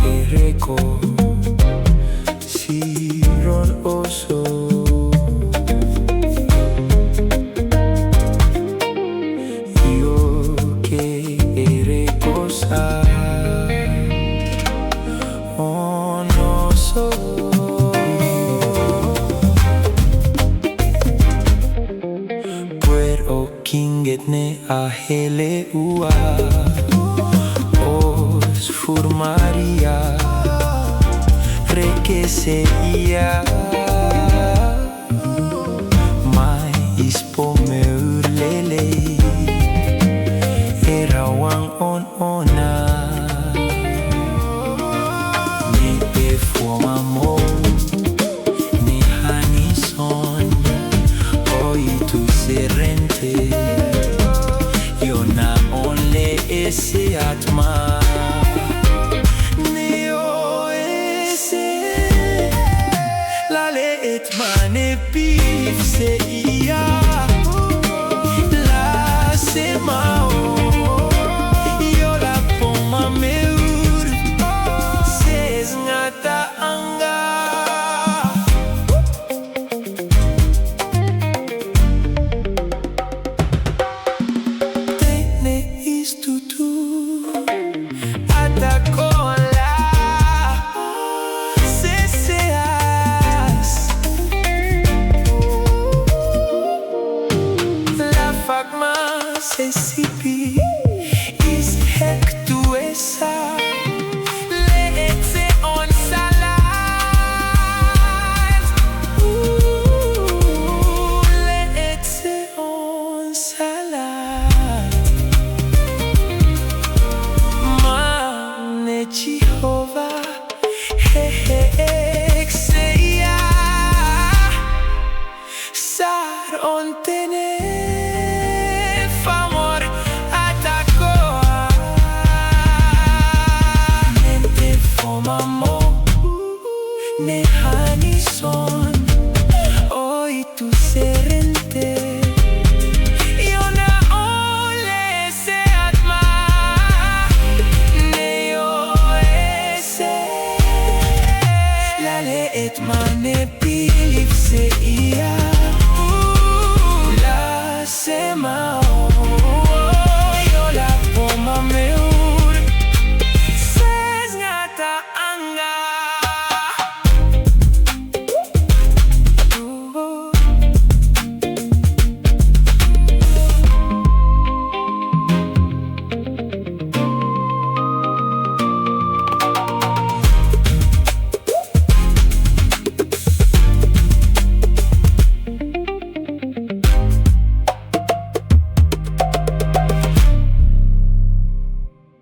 ereko siron oso Ioke ereko sa onoso Puero kinget ne ahele ua Furmaria Reke se ia Mai ispo me urlele Era wang on ona Ne e fuamamau Ne Hanis on Aitu serente Yona onle ese atma Mane pif se ia la semao Yo la poma meur se ngata anga Tene istutu atako Sesipi is hek tu esa Leetse on salad Leetse on salad Mane Jehovah Exeia Sar on tene Ne Hanis on Aitu serente Yona ole se atma Ne yo ese Lale etma ne pilip se ia La sema